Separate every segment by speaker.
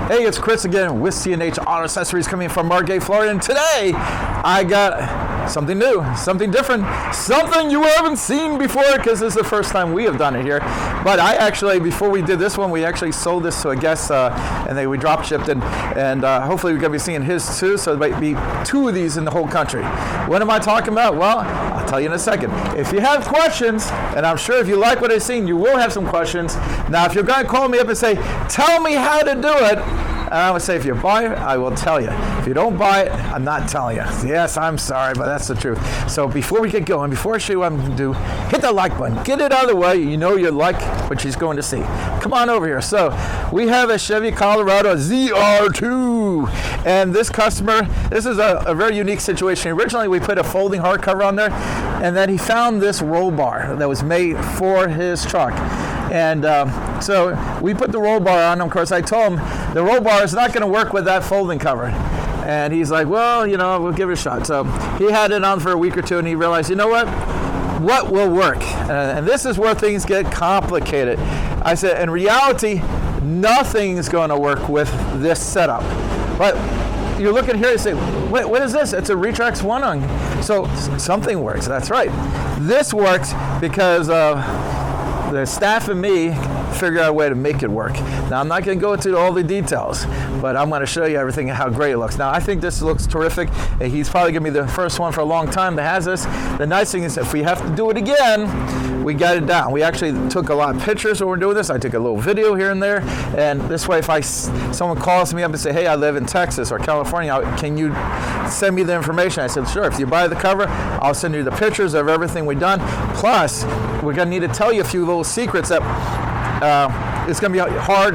Speaker 1: Hey, it's Chris again with C&H Auto Accessories coming from Margate, Florida, and today I got something new, something different, something you haven't seen before because this is the first time we have done it here. But I actually, before we did this one, we actually sold this to a guest and we drop shipped it, and hopefully we're going to be seeing his too, so there might be 2 of these in the whole country. What am I talking about? Well, I'll tell you in a second. If you have questions, and I'm sure if you like what I've seen, you will have some questions. Now, if you're going to call me up and say, tell me how to do it, I would say if you buy it, I will tell you. If you don't buy it, I'm not telling you. Yes, I'm sorry, but that's the truth. So before we get going, before I show you what I'm going to do, hit the like button. Get it out of the way. You know you like what she's going to see. Come on over here. So we have a Chevy Colorado ZR2. And this customer, this is a very unique situation. Originally, we put a folding hardcover on there, and then he found this roll bar that was made for his truck. And so we put the roll bar on. Of course, I told him the roll bar is not going to work with that folding cover. And he's like, well, you know, we'll give it a shot. So he had it on for a week or 2, and he realized, you know what will work? And this is where things get complicated. I said, in reality, nothing's going to work with this setup. But you look at here and say, wait, what is this? It's a RetraxOne on. So something works. That's right. This works because the staff and me figure out a way to make it work. Now, I'm not going to go into all the details, but I'm going to show you everything and how great it looks. Now, I think this looks terrific. He's probably going to be the first one for a long time that has this. The nice thing is if we have to do it again, we got it down. We actually took a lot of pictures when we're doing this. I took a little video here and there, and this way if someone calls me up and say, hey, I live in Texas or California, can you send me the information? I said, sure. If you buy the cover, I'll send you the pictures of everything we've done. Plus, we're going to need to tell you a few little secrets that it's going to be hard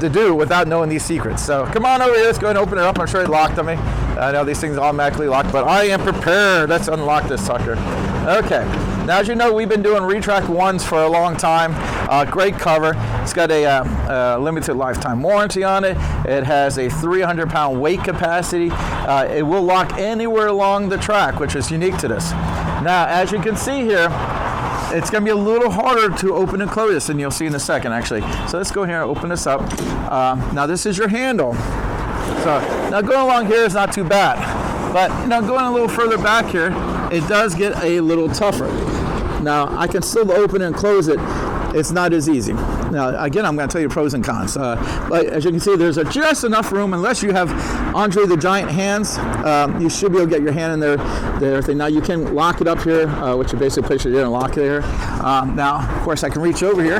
Speaker 1: to do without knowing these secrets. So come on over here. Let's go ahead and open it up. I'm sure it locked on me. I know these things automatically lock, but I am prepared. Let's unlock this sucker. Okay. Now, as you know, we've been doing RetraxOnes for a long time. Great cover. It's got a limited lifetime warranty on it. It has a 300-pound weight capacity. It will lock anywhere along the track, which is unique to this. Now, as you can see here, it's going to be a little harder to open and close this, and you'll see in a second, actually. So let's go here and open this up. Now, this is your handle. So now going along here is not too bad. But, you know, going a little further back here, it does get a little tougher. Now, I can still open and close it. It's not as easy. Now, again, I'm going to tell you pros and cons. But as you can see, there's just enough room. Unless you have Andre the Giant hands, you should be able to get your hand in there. Everything. Now, you can lock it up here, which is basically a place you didn't lock it here. Now, of course, I can reach over here,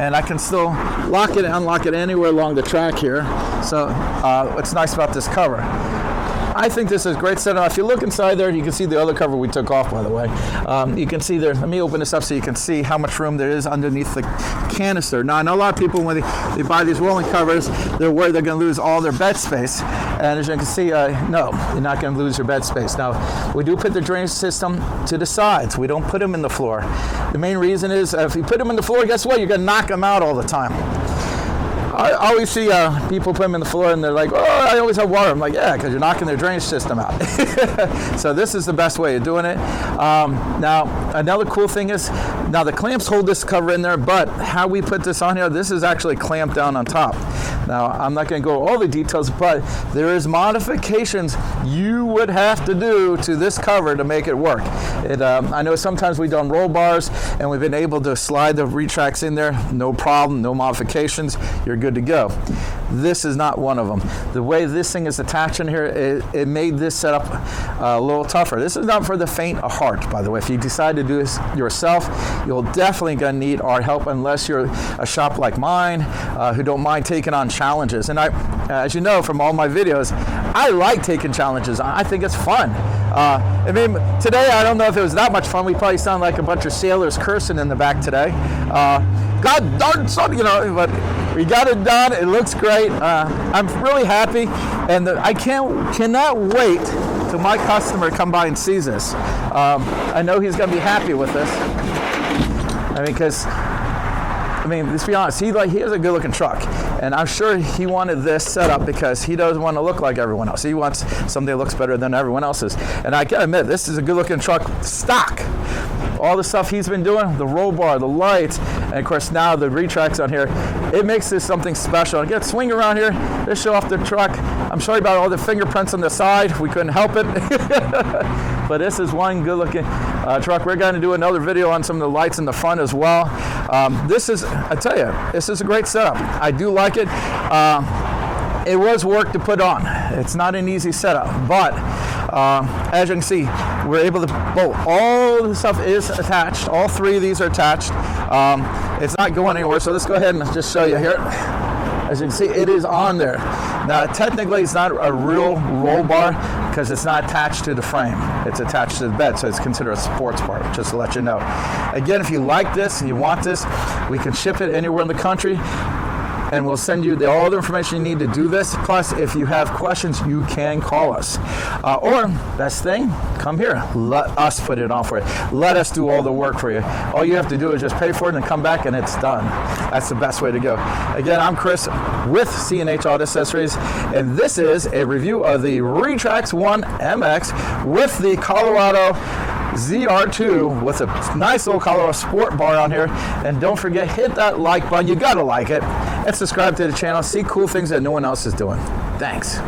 Speaker 1: and I can still lock it and unlock it anywhere along the track here. So what's nice about this cover, I think this is great setup. If you look inside there, you can see the other cover we took off, by the way. You can see there, let me open this up so you can see how much room there is underneath the canister. Now, I know a lot of people, when they buy these rolling covers, they're worried they're going to lose all their bed space. And as you can see, no, you're not going to lose your bed space. Now, we do put the drainage system to the sides. We don't put them in the floor. The main reason is if you put them in the floor, guess what? You're going to knock them out all the time. I always see people put them in the floor and they're like, oh, I always have water. I'm like, yeah, because you're knocking their drainage system out. So this is the best way of doing it. Now, another cool thing is, now the clamps hold this cover in there, but how we put this on here, this is actually clamped down on top. Now, I'm not going to go all the details, but there is modifications you would have to do to this cover to make it work. I know sometimes we've done roll bars and we've been able to slide the Retrax in there, no problem, no modifications, you're good to go. This is not one of them. The way this thing is attached in here, it made this setup a little tougher. This is not for the faint of heart, by the way. If you decide to do this yourself, you'll definitely gonna need our help unless you're a shop like mine who don't mind taking on challenges. And as you know from all my videos, I like taking challenges. I think it's fun. I mean, today I don't know if it was that much fun. We probably sound like a bunch of sailors cursing in the back today. God darn son, you know, but we got it done. It looks great. I'm really happy, and I cannot wait till my customer come by and sees this. I know he's gonna be happy with this. I mean, because let's be honest, he has a good-looking truck, and I'm sure he wanted this set up because he doesn't want to look like everyone else. He wants something that looks better than everyone else's. And I gotta admit, this is a good-looking truck, stock. All the stuff he's been doing, the roll bar, the lights, and of course now the Retrax on here, It makes this something special. Get swing around here. Let's show off the truck. I'm sorry about all the fingerprints on the side. We couldn't help it. But this is one good looking truck. We're going to do another video on some of the lights in the front as well. This is, I tell you, this is a great setup. I do like it. It was work to put on. It's not an easy setup, but as you can see, we're able to bolt. All the stuff is attached. All three of these are attached. It's not going anywhere, so let's go ahead and just show you here. As you can see, it is on there. Now, technically, it's not a real roll bar because it's not attached to the frame. It's attached to the bed, so it's considered a sports bar, just to let you know. Again, if you like this and you want this, we can ship it anywhere in the country, and we'll send you all the information you need to do this. Plus, if you have questions, you can call us. Or, best thing, come here. Let us put it on for you. Let us do all the work for you. All you have to do is just pay for it and come back and it's done. That's the best way to go. Again, I'm Chris with C&H Auto Accessories, and this is a review of the RetraxOne MX with the Colorado ZR2 with a nice little Colorado sport bar on here. And don't forget, hit that like button. You gotta like it. And subscribe to the channel. See cool things that no one else is doing. Thanks.